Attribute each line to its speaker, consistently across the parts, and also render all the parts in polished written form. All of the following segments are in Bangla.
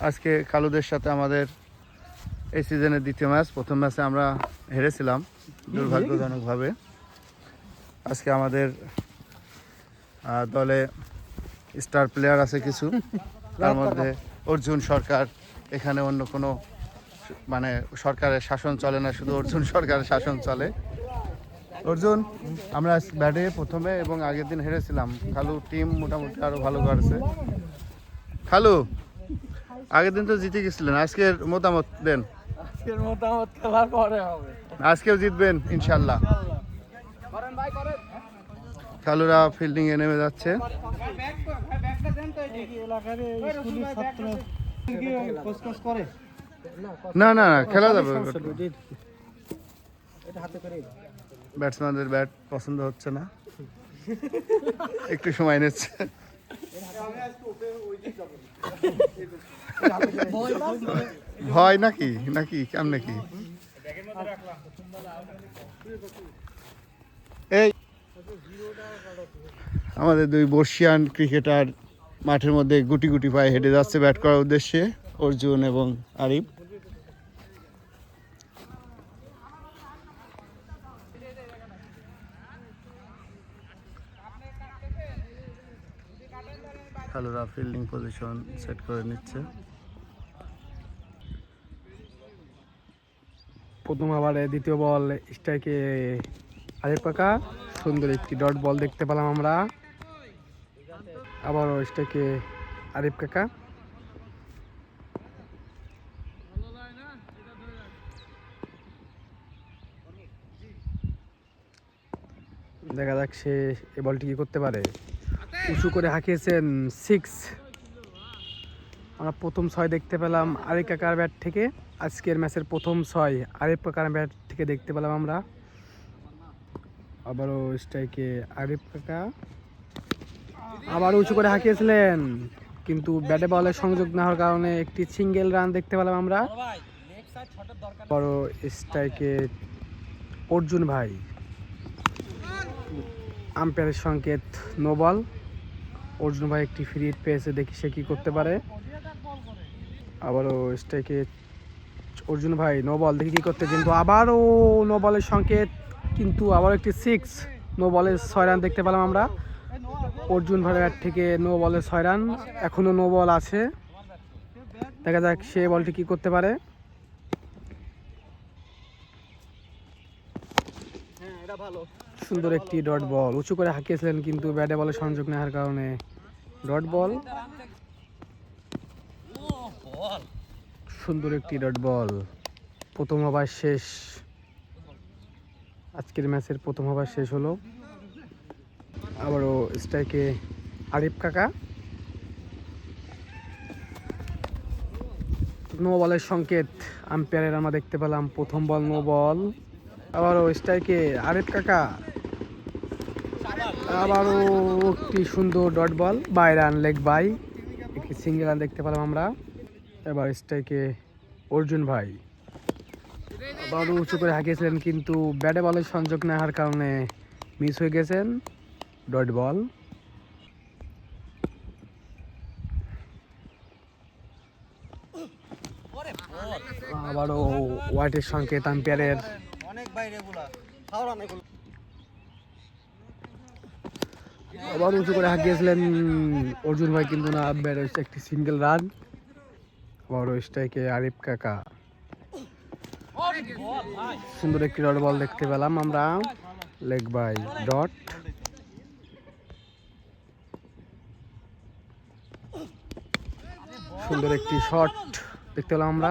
Speaker 1: আজকে কালুদের সাথে আমাদের এই সিজনের দ্বিতীয় ম্যাচ। প্রথম ম্যাচে আমরা হেরেছিলাম দুর্ভাগ্যজনকভাবে। আজকে আমাদের দলে স্টার প্লেয়ার আছে কিছু, তার মধ্যে অর্জুন সরকার। এখানে অন্য কোনো মানে সরকারের শাসন চলে না, শুধু অর্জুন সরকারের শাসন চলে। অর্জুন, আমরা ব্যাটে প্রথমে এবং আগের দিন হেরেছিলাম। খালু টিম মোটামুটি আরো ভালো করেছে। খালু, আগের দিন তো জিতে গেছিলেন, আজকের মতামত দেন।
Speaker 2: আজকের মতামত খেলার পরে হবে।
Speaker 1: আজকেও জিতবেন ইনশাল্লাহ। খালুরা ফিল্ডিং এ নেমে যাচ্ছে। না না না, খেলা যাবে। ব্যাটসম্যানদের ব্যাট পছন্দ হচ্ছে না, একটু সময় নিচ্ছে। ভয় নাকি নাকি কেমন কি? এই আমাদের দুই বর্ষিয়ান ক্রিকেটার মাঠের মধ্যে গুটি গুটি পায়ে হেঁটে যাচ্ছে ব্যাট করার উদ্দেশ্যে, অর্জুন এবং আরিফ। খেলোয়াড়রা ফিল্ডিং পজিশন সেট করে নিচ্ছে।
Speaker 2: প্রথম ওভারে দ্বিতীয় বল স্ট্রাইকে আরিফ কাকা, সুন্দর একটি ডট বল দেখতে পেলাম আমরা। আবারও স্ট্রাইকে আরিফ কাকা। দেখা যাক সে এই বলটি কি করতে পারে। উঁচু করে হাঁকিয়েছেন 6। আমরা প্রথম 6 দেখতে পেলাম আরিফ কাকার ব্যাট থেকে। আজকের ম্যাচের প্রথম 6 আরিফ কাকার ব্যাট থেকে দেখতে পেলাম আমরা। আবারও স্ট্রাইকে আরিফ কাকা, আবার উঁচু করে হাঁকিয়েছিলেন, কিন্তু ব্যাটে বলের সংযোগ না হওয়ার কারণে একটি সিঙ্গেল রান দেখতে পেলাম আমরা। বড় স্ট্রাইকে অর্জুন ভাই, আম্পায়ারের সংকেত নো বল। অর্জুন ভাই একটি ফ্রি হিট পেয়েছে, দেখি সে কি করতে পারে। আবারও স্ট্রাইকে অর্জুন ভাই, নো বল, দেখি কি করতে, কিন্তু আবারও নো বলের সংকেত, কিন্তু আবার একটি 6। নো বলে 6 রান দেখতে পেলাম আমরা অর্জুন ভাইয়ের ব্যাট থেকে। নো বলে 6 রান, এখনো নো বল আছে। দেখা যাক সে বলটি কি করতে পারে। সুন্দর একটি ডট বল, উঁচু করে হাঁকিয়েছিলেন, কিন্তু ব্যাটে বলে সংযোগ না হওয়ার কারণে ডট বল। সুন্দর একটি ডট বল। প্রথম ওভার শেষ, আজকের ম্যাচের প্রথম ওভার শেষ হলো। আবারও স্ট্রাইকে আরিফ কাকা, নো বলের সংকেত আম্পায়ারের আমরা দেখতে পেলাম। প্রথম বল নো বল। আবারও স্ট্রাইকে আরিফ কাকা, আবারও একটি সুন্দর dot ball, bye run, leg bye, একটি সিঙ্গেল রান দেখতে পেলাম আমরা। এবার স্ট্রাইকে অর্জুন ভাই, আবারও উঁচু করে হাঁকিয়েছিলেন, কিন্তু ব্যাটে বলের সংযোগ না হওয়ার কারণে মিস হয়ে গেছেন, ডট বল। আবারও হোয়াইটের সংকেত আম্পায়ারের। আবার উঁচু করে হাঁকিয়েছিলেন অর্জুন ভাই, কিন্তু না, ব্যাট হচ্ছে একটি সিঙ্গেল রান। আবারও স্ট্রাইকে আরিফ কাকা, সুন্দর একটি ডট বল দেখতে পেলাম আমরা, লেগ বাই, ডট। সুন্দর একটি শট দেখতে পেলাম আমরা।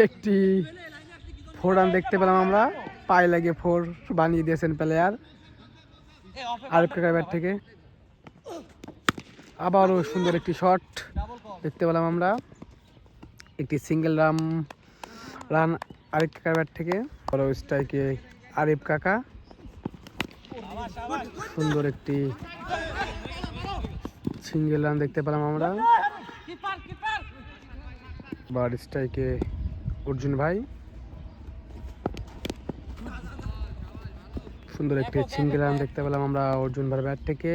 Speaker 2: একটি 4 রান দেখতে পেলাম আমরা, পায়ে লাগে 4 বানিয়ে দিয়েছেন প্লেয়ার আরিফ কাকার ব্যাট থেকে। আবারও সুন্দর একটি শট দেখতে পেলাম আমরা, একটি সিঙ্গেল রান আরিফ কাকার ব্যাট থেকে। আবারও স্ট্রাইকে আরিফ কাকা, সুন্দর একটি সিঙ্গেল রান দেখতে পেলাম আমরা। আবার স্ট্রাইকে অর্জুন ভাই, সুন্দর একটি সিঙ্গেল রান দেখতে পেলাম আমরা অর্জুন ভাইয়ের ব্যাট থেকে।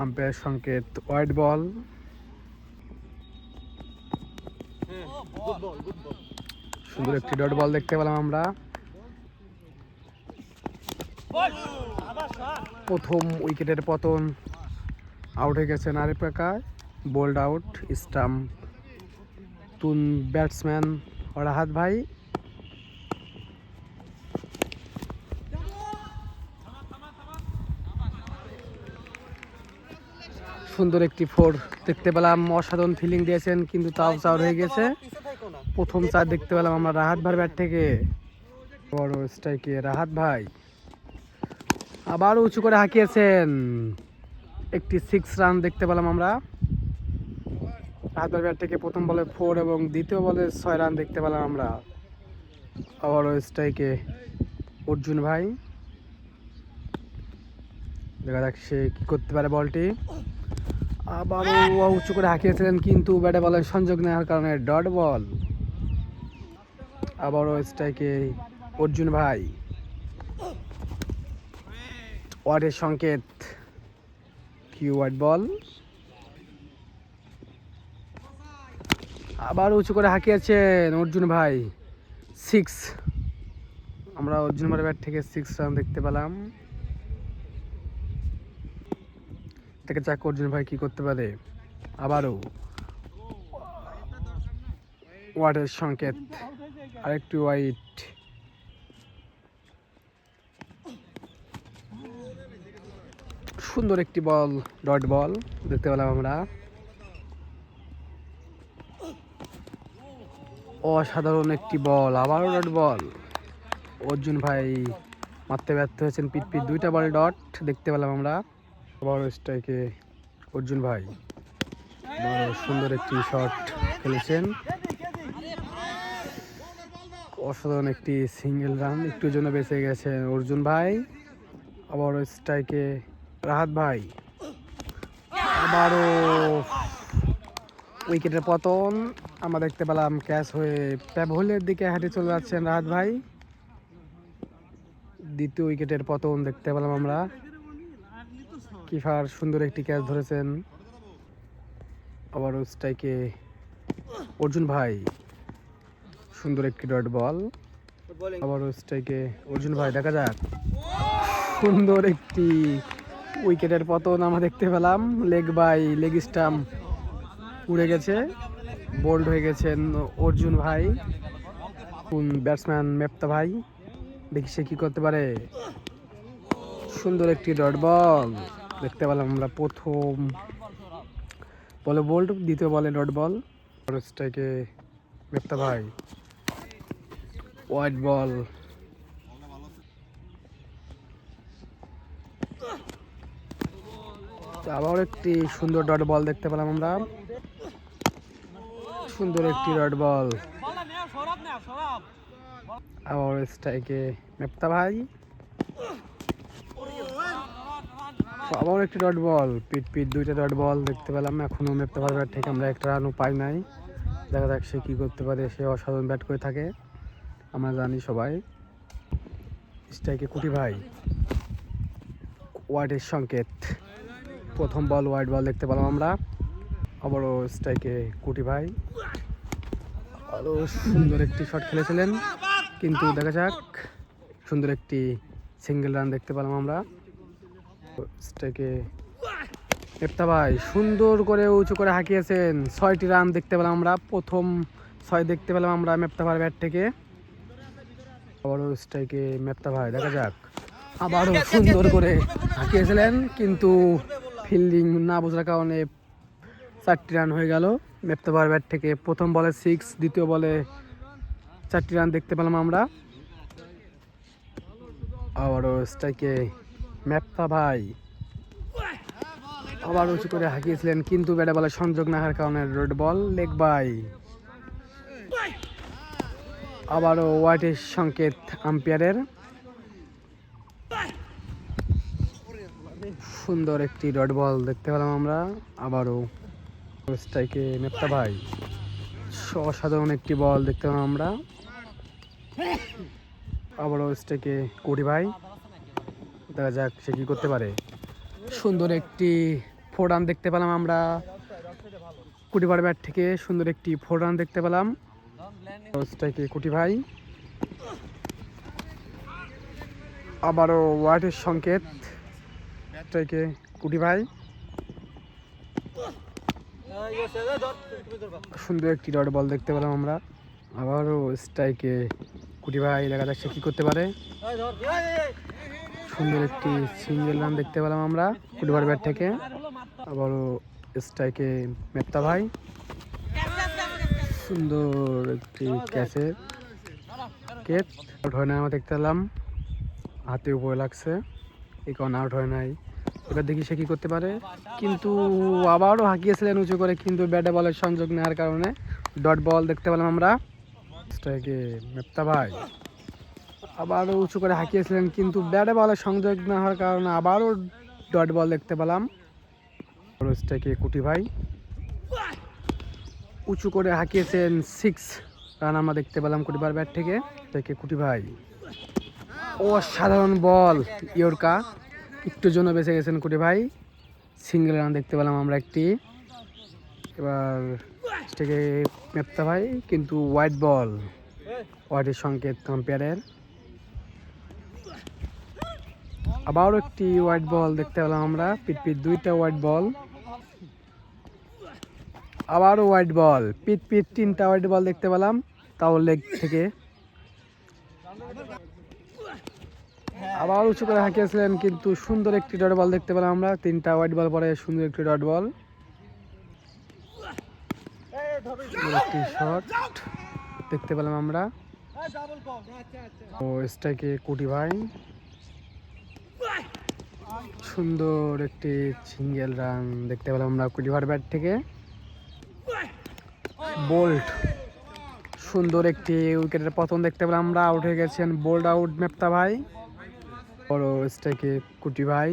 Speaker 2: আম্পায়ার সংকেত ওয়াইড বল। সুন্দর একটি ডট বল দেখতে পেলাম আমরা। প্রথম উইকেটের পতন, আউট হয়ে গেছেন আরিফ কাকা, বোল্ড আউট। স্টাম্প তুন ব্যাটসম্যান রাহাত ভাই। সুন্দর একটি ফোর দেখতে পেলাম, অসাধারণ ফিল্ডিং দিয়েছেন কিন্তু তাও আউট হয়ে গেছে। প্রথম চার দেখতে পেলাম আমরা রাহাত ভাইয়ের ব্যাট থেকে। বড় স্ট্রাইকে রাহাত ভাই আবার উঁচু করে হাঁকিয়েছেন, একটি 6 রান দেখতে পেলাম আমরা রাহাত ভাইয়ের ব্যাট থেকে। প্রথম বলে 4 এবং দ্বিতীয় বলে 6 রান দেখতে পেলাম আমরা। আবার স্ট্রাইকে অর্জুন ভাই, দেখা যাক সে কি করতে পারে। বলটি আবারও উঁচু করে হাঁকিয়েছিলেন কিন্তু ব্যাটে বলের সংযোগ নেওয়ার কারণে ডট বল। আবারও স্ট্রাইকে অর্জুন ভাই, ওয়ার্ডের সংকেত কিউ ওয়ার্ড বল। আবার উঁচু করে হাঁকিয়েছেন অর্জুন ভাই, 6। আমরা অর্জুন ভাইয়ের ব্যাট থেকে 6 রান দেখতে পেলাম। থেকে যাক অর্জুন ভাই কি করতে পারে। আবারও ওয়ার্ডের সংকেত, আরেকটি ওয়াইড। সুন্দর একটি বল, ডট বল দেখতে পেলাম আমরা। অসাধারণ একটি বল, আবারও ডট বল। অর্জুন ভাই মারতে ব্যর্থ হয়েছেন, পিট 2টা বল ডট দেখতে পেলাম আমরা। আবারও স্ট্রাইকে অর্জুন ভাই, বড় সুন্দর একটি শট খেলেছেন, অসাধারণ একটি সিঙ্গেল রান, একটুর জন্য বেঁচে গেছেন অর্জুন ভাই। আবারও স্ট্রাইকে রাহাত ভাই, আবারও উইকেটের পতন আমরা দেখতে পেলাম। ক্যাচ হয়ে প্যাভলের দিকে হেঁটে চলে যাচ্ছেন রাহাত ভাই। দ্বিতীয় উইকেটের পতন দেখতে পেলাম আমরা। কিপার সুন্দর একটি ক্যাচ ধরেছেন। আবারও স্ট্রাইকে অর্জুন ভাই, সুন্দর একটি ডট বল। আবারও স্ট্রাইকে অর্জুন ভাই, দেখা যাক। সুন্দর একটি উইকেটের পতন আমরা দেখতে পেলাম। লেগ স্টাম্প উড়ে গেছে, বোল্ড হয়ে গেছেন অর্জুন ভাই। ব্যাটসম্যান মেপ্তা ভাই, দেখি সে কি করতে পারে। সুন্দর একটি ডট বল দেখতে পেলাম আমরা। প্রথম বলে বোল্ড, দ্বিতীয় বলে ডট বল। স্ট্রাইকে মেপ্তা ভাই, ওয়াইড বল। আবার একটি সুন্দর ডট বল দেখতে পেলাম আমরা। সুন্দর একটি ডট বল। আবার স্ট্রাইকে মেপ্তা ভাই, আবার একটি ডট বল। পিট 2টা ডট বল দেখতে পেলাম। এখনো মেপ্তা ভাই ব্যাট থেকে আমরা একটা রানও পাই নাই। দেখা যাক সে কি করতে পারে, সে অসাধারণ ব্যাট করে থাকে আমরা জানি সবাই। স্ট্রাইকে কুটি ভাই, ওয়াইডের সংকেত। প্রথম বল ওয়াইড বল দেখতে পেলাম আমরা। আবারও স্ট্রাইকে কুটি ভাই, আরও সুন্দর একটি শট খেলেছিলেন কিন্তু দেখা যাক। সুন্দর একটি সিঙ্গেল রান দেখতে পেলাম আমরা। স্ট্রাইকে মেপ্তা ভাই, সুন্দর করে উঁচু করে হাঁকিয়েছেন, 6টি রান দেখতে পেলাম আমরা। প্রথম 6 দেখতে পেলাম আমরা মেপ্তা ভাইয়ের ব্যাট থেকে। আবারও স্ট্রাইকে মেপ্তা ভাই, দেখা যাক। আবারও সুন্দর করে হাঁকিয়েছিলেন কিন্তু ফিল্ডিং না বোঝার কারণে 4টি রান হয়ে গেল মেপ্তা ভাইয়ের ব্যাট থেকে। প্রথম বলে 6, দ্বিতীয় বলে 4টি রান দেখতে পেলাম আমরা। আবারও স্ট্রাইকে মেপ্তা ভাই, আবার উঁচু করে হাঁকিয়েছিলেন কিন্তু ব্যাটে বলে সংযোগ না হওয়ার কারণে ডট বল। Leg by. আবারও ওয়াইডের সংকেত আম্পায়ারের। সুন্দর একটি ডট বল দেখতে পেলাম আমরা। আবারও স্ট্রাইকে মেপ্তা ভাই, অসাধারণ একটি বল দেখতে পেলাম আমরা। আবারও স্ট্রাইকে কোটি ভাই, দেখা যাক সে কি করতে পারে। সুন্দর একটি 4 রান দেখতে পেলাম আমরা কুটি ভাইয়ের ব্যাট থেকে, সুন্দর একটি 4 রান দেখতে পেলাম স্ট্রাইকে কুটি ভাই। আবারও ওয়াইডের সংকেত, স্ট্রাইকে কুটি ভাই। সুন্দর একটি ডট বল দেখতে পেলাম আমরা। আবারও স্ট্রাইকে কুটি ভাই, দেখা যাক সে কি করতে পারে। সুন্দর একটি সিঙ্গেল রান দেখতে পেলাম আমরা কুটি ভাইয়ের ব্যাট থেকে। আবারও স্ট্রাইকে মেপ্তা ভাই, সুন্দর একটি ক্যাচের কেট। আউট হয় না আমরা দেখতে পেলাম, হাতে উপরে লাগছে, এই কারণে আউট হয় নাই। এবার দেখি সে কি করতে পারে, কিন্তু আবারও হাঁকিয়েছিলেন উঁচু করে, কিন্তু ব্যাটে বলের সংযোগ নেওয়ার কারণে ডট বল দেখতে পেলাম আমরা। স্ট্রাইকে মেপ্তা ভাই, আবারও উঁচু করে হাঁকিয়েছিলেন, কিন্তু ব্যাটে বলের সংযোগ না হওয়ার কারণে আবারও ডট বল দেখতে পেলাম। স্ট্রাইকে কুটি ভাই, উঁচু করে হাঁকিয়েছেন, 6 রান আমরা দেখতে পেলাম কুটি ভাইয়ের ব্যাট থেকে। স্ট্রাইকে কুটি ভাই, অসাধারণ বল ইয়র্কা, একটুর জন্য বেঁচে গেছেন কুটি ভাই। সিঙ্গেল রান দেখতে পেলাম আমরা একটি। এবার থেকে মেপ্তা ভাই, কিন্তু হোয়াইট বল, হোয়াইটের সংকেত আম্পায়ারের। আবারও একটি হোয়াইট বল দেখতে পেলাম আমরা, পিট 2টা হোয়াইট বল। আবারও হোয়াইট বল, পিট 3টা হোয়াইট বল দেখতে পেলাম, তাও লেগ থেকে। আবার উঁচু করে হাঁকিয়েছিলেন, কিন্তু সুন্দর একটি ডট বল দেখতে পেলাম আমরা। 3টা হোয়াইট বল পরে সুন্দর একটি ডট বল, একটি শট দেখতে পেলাম আমরা। ও স্ট্রাইকে কুটি ভাই, সুন্দর একটি সিঙ্গেল রান দেখতে পেলাম আমরা কুটি ভাইয়ের ব্যাট থেকে। বোল্ট, সুন্দর একটি উইকেটের পতন দেখতে পেলাম আমরা, আউট হয়ে গেছেন, বোল্ড আউট মেপ্তা ভাই। বড় স্ট্রাইকে কুটি ভাই,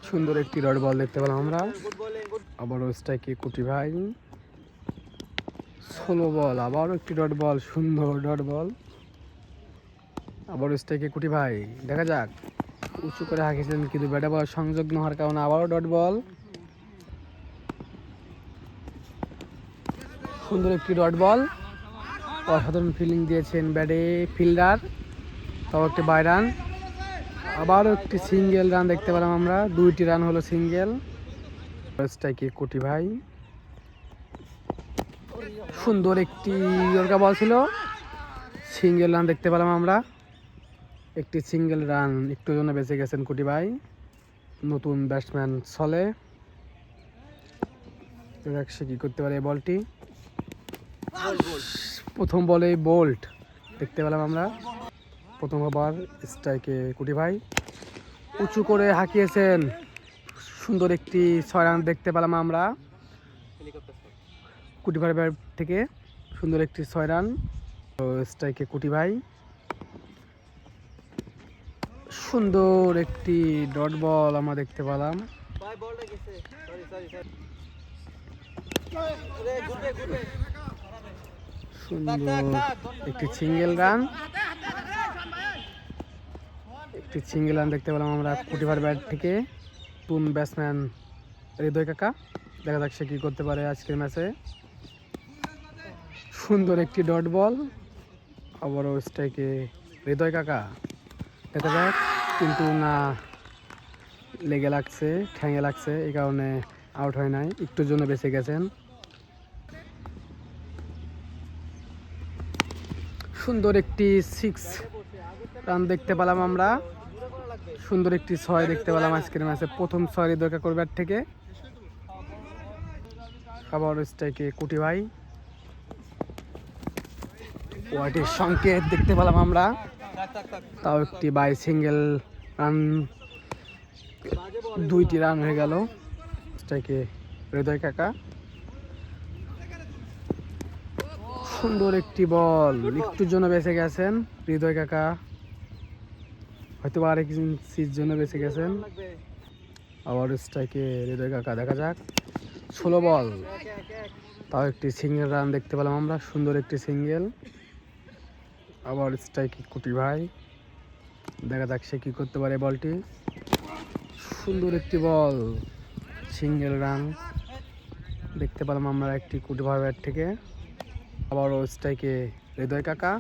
Speaker 2: সুন্দর একটি ডট বল দেখতে পেলাম আমরা। আবারও স্ট্রাইকে কুটি ভাই, 16 বল, আবারও একটি ডট বল, সুন্দর ডট বল। আবারও স্ট্রাইকে কুটি ভাই, দেখা যাক, উঁচু করে হাঁকিয়েছিলেন, কিন্তু ব্যাটে বল সংযোগ না হওয়ার কারণে আবারও ডট বল। সুন্দর একটি ডট বল, অসাধারণ ফিল্ডিং দিয়েছেন ব্যাটে ফিল্ডার, তাও একটি বাই রান। আবারও একটি সিঙ্গেল রান দেখতে পেলাম আমরা, 2টি রান হলো সিঙ্গেল। স্ট্রাইকে কুটি ভাই, সুন্দর একটি ইয়র্কা বল ছিল, সিঙ্গেল রান দেখতে পেলাম আমরা। একটি সিঙ্গেল রান, একটু জন্য বেঁচে গেছেন কুটি ভাই। নতুন ব্যাটসম্যান চলে, সে কি করতে পারে। বলটি প্রথম বলে বোল্ট দেখতে পেলাম আমরা। প্রথম ওভার স্ট্রাইকে কুটি ভাই, উঁচু করে হাঁকিয়েছেন, সুন্দর একটি 6 রান দেখতে পেলাম আমরা কুটি ভাইয়ের ব্যাট থেকে, সুন্দর একটি 6 রান। স্ট্রাইকে কুটি ভাই, সুন্দর একটি ডট বল আমরা দেখতে পেলাম। সুন্দর একটি সিঙ্গেল রান, দেখতে পেলাম আমরা কুটি ভাইয়ের ব্যাট থেকে। নতুন ব্যাটসম্যান হৃদয় কাকা, দেখা যাক সে কি করতে পারে আজকের ম্যাচে। সুন্দর একটি ডট বল, আবারও স্ট্রাইকে হৃদয় কাকা, দেখা যাক, কিন্তু না, লেগে লাগছে, ঠ্যাঙে লাগছে, এই কারণে আউট হয় নাই, একটুর জন্য বেঁচে গেছেন। সুন্দর একটি 6 রান দেখতে পেলাম আমরা, সুন্দর একটি 6 দেখতে পেলাম আজকের ম্যাচে, প্রথম 6 হৃদয় কাকার ব্যাট থেকে। আবার স্ট্রাইকে কুটি ভাই, হোয়াইটের সংকেত দেখতে পেলাম আমরা, তাও একটি বাই সিঙ্গেল রান, 2টি রান হয়ে গেল। স্ট্রাইকে হৃদয় কাকা, সুন্দর একটি বল, একটুর জন্য বেঁচে গেছেন হৃদয় কাকা, হয়তো আরেক ইঞ্চির জন্য বেঁচে গেছেন। আবার স্ট্রাইকে হৃদয় কাকা, দেখা যাক, 16 বল, তাও একটি সিঙ্গেল রান দেখতে পেলাম আমরা, সুন্দর একটি সিঙ্গেল। আবার স্ট্রাইকে কুটি ভাই, দেখা যাক সে কী করতে পারে। বলটি সুন্দর একটি বল, সিঙ্গেল রান দেখতে পেলাম আমরা একটি কুটি ভাই ব্যাট থেকে। আবারও স্ট্রাইকে হৃদয় কাকা,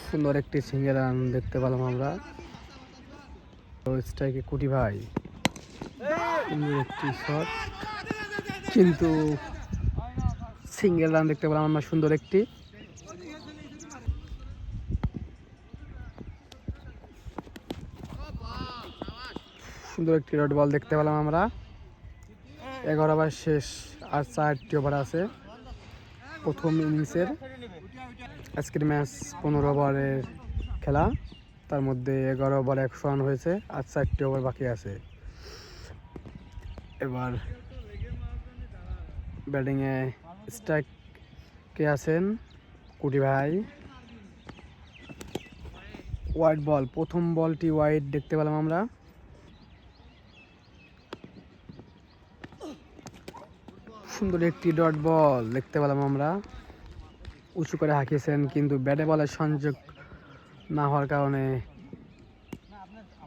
Speaker 2: সুন্দর একটি সিঙ্গেল রান দেখতে পেলাম আমরা। স্ট্রাইকে কুটি ভাই, সুন্দর একটি শট, কিন্তু সিঙ্গেল রান দেখতে পেলাম আমরা, সুন্দর একটি। সুন্দর একটি ডট বল দেখতে পেলাম আমরা। 11 ওভার শেষ, আর 4টি ওভার আছে প্রথম ইনিংসের। আজকের ম্যাচ 15 ওভারের খেলা, তার মধ্যে 11 ওভার 100 রান হয়েছে, আর 4টি ওভার বাকি আছে। এবার ব্যাটিংয়ে স্ট্রাইকে আছেন কুটি ভাই। ওয়াইড বল, প্রথম বলটি ওয়াইড দেখতে পেলাম আমরা। সুন্দর একটি ডট বল দেখতে পেলাম আমরা, উঁচু করে হাঁকিয়েছেন, কিন্তু ব্যাটে বলের সংযোগ না হওয়ার কারণে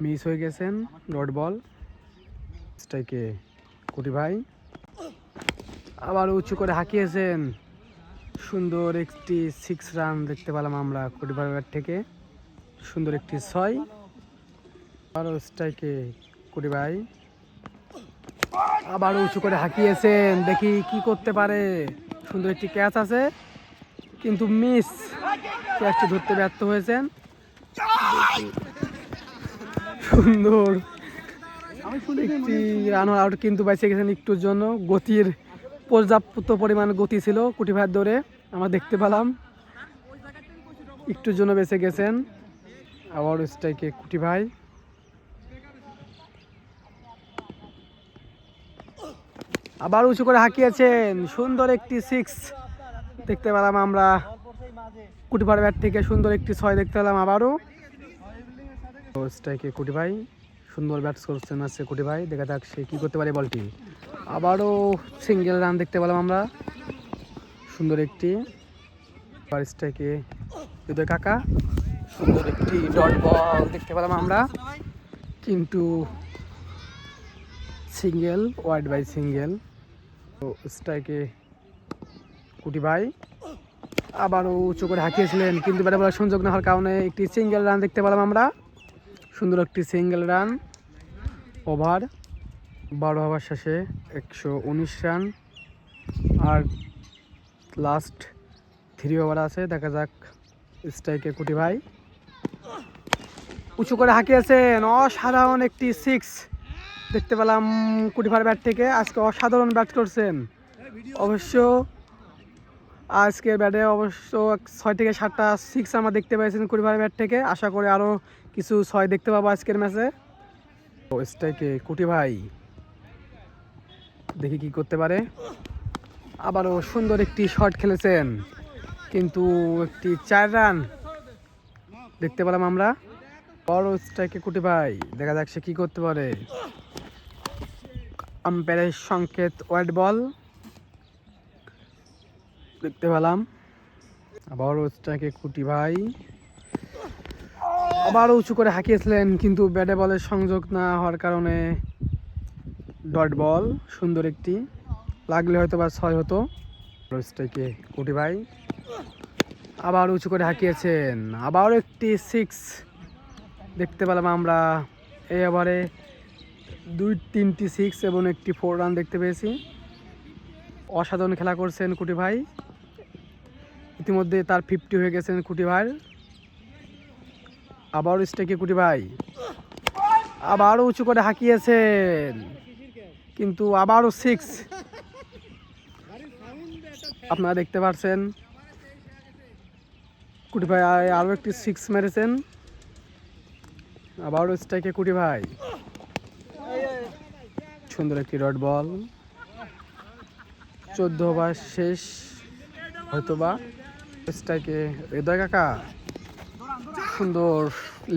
Speaker 2: মিস হয়ে গেছেন ডট বল। স্ট্রাইকে কুটি ভাই, আবার উঁচু করে হাঁকিয়েছেন, সুন্দর একটি 6 রান দেখতে পেলাম আমরা কুটি ভাই ব্যাট থেকে, সুন্দর একটি 6। আরও স্ট্রাইকে কুটি ভাই, আবার উঁচু করে হাঁকিয়েছেন, দেখি কি করতে পারে। সুন্দর একটি ক্যাচ আছে, কিন্তু মিস, ক্যাচটি ধরতে ব্যর্থ হয়েছেন। সুন্দর একটি রান আউট, কিন্তু বেঁচে গেছেন একটুর জন্য। গতির পর্যাপ্ত পরিমাণ গতি ছিল কুটি ভাইয়ের দৌড়ে, আমরা দেখতে পেলাম, একটুর জন্য বেঁচে গেছেন। আবার স্ট্রাইকে কুটি ভাই, আবার উঁচু করে হাঁকিয়েছেন, সুন্দর একটি 6 দেখতে পেলাম আমরা কুটি ভাইয়ের ব্যাট থেকে, সুন্দর একটি 6 দেখতে পেলাম আবারও। স্ট্রাইকে কুটি ভাই, সুন্দর ব্যাটস করছেন আছে কুটি ভাই, দেখা যাক সে কী করতে পারে। বলটি আবারও সিঙ্গেল রান দেখতে পেলাম আমরা, সুন্দর একটি। আবার স্ট্রাইকে হৃদয় কাকা, সুন্দর একটি ডট বল দেখতে পেলাম আমরা, কিন্তু সিঙ্গেল, ওয়াইড বাই সিঙ্গেল। স্ট্রাইকে কুটি ভাই, আবারও উঁচু করে হাঁকিয়েছিলেন, কিন্তু ব্যাটে বলার সংযোগ না হওয়ার কারণে একটি সিঙ্গেল রান দেখতে পেলাম আমরা, সুন্দর একটি সিঙ্গেল রান। ওভার 12 ওভার শেষে 119 রান, আর লাস্ট 3 ওভার আছে, দেখা যাক। স্ট্রাইকে কুটি ভাই, উঁচু করে হাঁকিয়েছেন, অসাধারণ একটি 6 দেখতে পেলাম কুটি ভাইয়ের ব্যাট থেকে। আজকে অসাধারণ ব্যাট করছেন অবশ্য, আজকের ব্যাটে অবশ্য 6 থেকে 7টা 6 আমরা দেখতে পেয়েছেন কুটি ভাইয়ের ব্যাট থেকে। আশা করি আরও কিছু 6 দেখতে পাবো আজকের ম্যাচে। স্ট্রাইকে কুটি ভাই, দেখি কি করতে পারে। আবারও সুন্দর একটি শট খেলেছেন, কিন্তু একটি 4 রান দেখতে পেলাম আমরা। বড় স্ট্রাইকে কুটি ভাই, দেখা যাক সে কী করতে পারে। আম্পায়ারের সংকেত ওয়াইড বল দেখতে পেলাম। আবারও স্ট্রাইকে কুটি ভাই, আবারও উঁচু করে হাঁকিয়েছিলেন, কিন্তু ব্যাটে বলের সংযোগ না হওয়ার কারণে ডট বল, সুন্দর একটি, লাগলে হয়তো বা 6 হতো। স্ট্রাইকে কুটি ভাই, আবার উঁচু করে হাঁকিয়েছেন, আবারও একটি 6 দেখতে পেলাম আমরা। এই ওভারে 2-3টি 6 এবং একটি 4 রান দেখতে পেয়েছি। অসাধারণ খেলা করছেন কুটি ভাই, ইতিমধ্যে তার 50 হয়ে গেছেন কুটি ভাই। আবারও স্ট্রাইকে কুটি ভাই, আবারও উঁচু করে হাঁকিয়েছেন, কিন্তু আবারও 6 আপনারা দেখতে পাচ্ছেন। কুটি ভাই আরও একটি 6 মেরেছেন। আবারও স্ট্রাইকে কুটি ভাই, সুন্দর একটি ডট বল। 14 ওভার শেষ হয়তোবা। স্ট্রাইকে হৃদয় কাকা, সুন্দর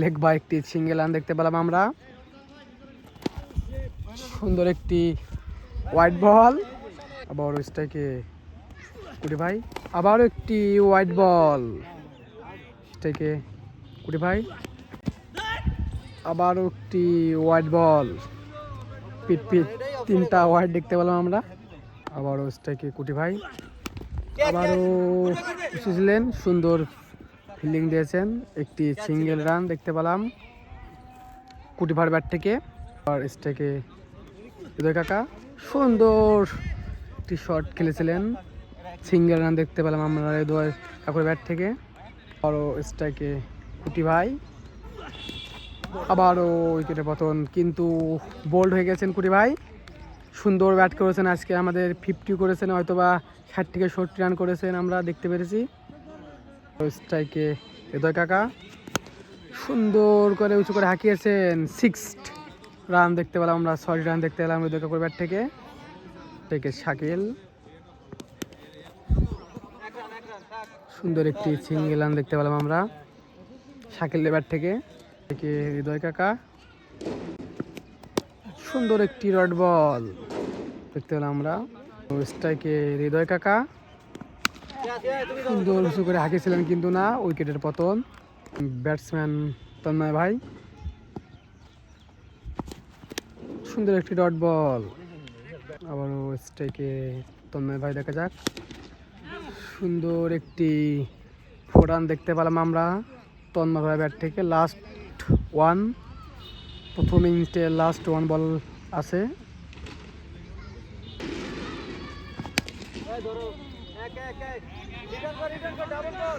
Speaker 2: লেগ বা একটি সিঙ্গেল রান দেখতে পেলাম আমরা। সুন্দর একটি ওয়াইড বল, আবারও স্ট্রাইকে কুটি ভাই, আবারও একটি হোয়াইট বল। স্ট্রাইকে কুটি ভাই, আবারও একটি হোয়াইট বল। পিট পিট 3টা হোয়াইট দেখতে পেলাম আমরা। আবারও স্ট্রাইকে কুটি ভাই, আবারও এসেছিলেন, সুন্দর ফিল্ডিং দিয়েছেন, একটি সিঙ্গেল রান দেখতে পেলাম কুটি ভাইয়ের ব্যাট থেকে। আর স্ট্রাইকে হৃদয় কাকা সুন্দর একটি শট খেলেছিলেন, সিঙ্গেল রান দেখতে পেলাম আমরা হৃদয় কাকুর ব্যাট থেকে। আরও স্ট্রাইকে কুটি ভাই, আবারও উইকেটের পতন, কিন্তু বোল্ড হয়ে গেছেন কুটি ভাই। সুন্দর ব্যাট করেছেন আজকে, আমাদের 50 করেছেন, হয়তোবা 60 থেকে 70 রান করেছেন আমরা দেখতে পেরেছি। স্ট্রাইকে হৃদয় কাকা সুন্দর করে উঁচু করে হাঁকিয়েছেন, 6 রান দেখতে পেলাম আমরা, 6 রান দেখতে পেলাম হৃদয় কাকুর ব্যাট থেকে। শাকিল সুন্দর একটি সিঙ্গেল রান দেখতে পেলাম আমরা শাকিলের ব্যাট থেকে। হৃদয় কাকা সুন্দর একটি রড বল দেখতে পেলাম আমরা। স্ট্রাইকে হৃদয় কাকা সুন্দর উঁচু করে হাঁকিয়েছিলেন, কিন্তু না, উইকেটের পতন। ব্যাটসম্যান তন্ময় ভাই সুন্দর একটি ডট বল, আবারও স্ট্রাইকে তন্ময় ভাই, দেখা যাক। সুন্দর একটি 4 রান দেখতে পেলাম আমরা তন্ময় ভাই ব্যাট থেকে। লাস্ট ওয়ান, প্রথম ইনিংসে লাস্ট 1 বল আছে।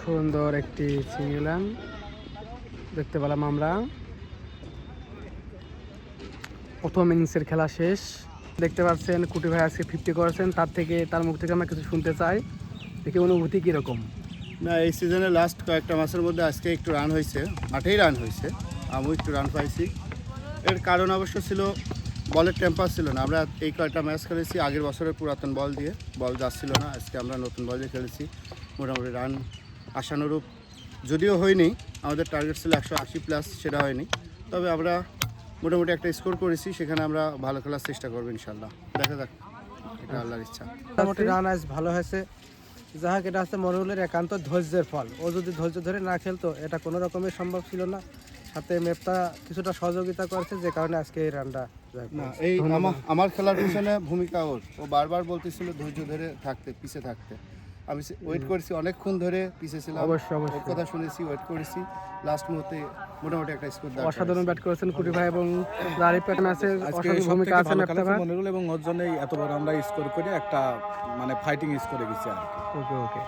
Speaker 2: সুন্দর একটি সিঙ্গেল রান দেখতে পেলাম আমরা। প্রথম ইনিংসের খেলা শেষ। দেখতে পাচ্ছেন কুটি ভাই আজকে 50 করেছেন, তার মুখ থেকে আমরা কিছু শুনতে চাই, দেখি অনুভূতি কীরকম।
Speaker 1: না, এই সিজনে লাস্ট কয়েকটা মাসের মধ্যে আজকে একটু রান হয়েছে, 8ই রান হয়েছে, আমিও একটু রান পাইছি। এর কারণ অবশ্য ছিল বলের টেম্পার ছিল না। আমরা এই কয়েকটা ম্যাচ খেলেছি আগের বছরের পুরাতন বল দিয়ে, বল যাচ্ছিল না। আজকে আমরা নতুন বল দিয়ে খেলেছি, মোটামুটি রান আশানুরূপ যদিও হয়নি, আমাদের টার্গেট ছিল 180+, সেটা হয়নি। তবে আমরা মোটামুটি একটা স্কোর করেছি, সেখানে আমরা ভালো খেলার চেষ্টা করবো ইনশাল্লাহ, দেখা যাক, এটা আল্লাহর ইচ্ছা।
Speaker 3: মোটামুটি রান আজ ভালো হয়েছে, যাহা এটা হচ্ছে মরহুলের একান্ত ধৈর্যের ফল। ও যদি ধৈর্য ধরে না খেলতো এটা কোনো রকমের সম্ভব ছিল না। সাথে ম্যাপটা কিছুটা সহযোগিতা করেছে, যে কারণে আজকে এই রানটা
Speaker 1: না, এই আমার খেলার পিছনে ভূমিকা ওর। ও বারবার বলতেছিল ধৈর্য ধরে থাকতে, পিছে থাকতে। আমি ওয়েট করেছি অনেকক্ষণ ধরে, পিছে ছিলাম,
Speaker 2: অবশ্যই
Speaker 1: ওর কথা শুনেছি, ওয়েট করেছি, লাস্ট মুহূর্তে মোটামুটি একটা স্কোর।
Speaker 2: অসাধারণ ব্যাট করেছেন কুটি ভাই এবং আরিফ ম্যাচে অসাধারণ ভূমিকা আছে
Speaker 4: মনিরুল, এবং ওর জন্য এত বড় আমরা স্কোর করে একটা মানে ফাইটিং স্কোরে গেছি আর কি।
Speaker 2: ওকে ওকে।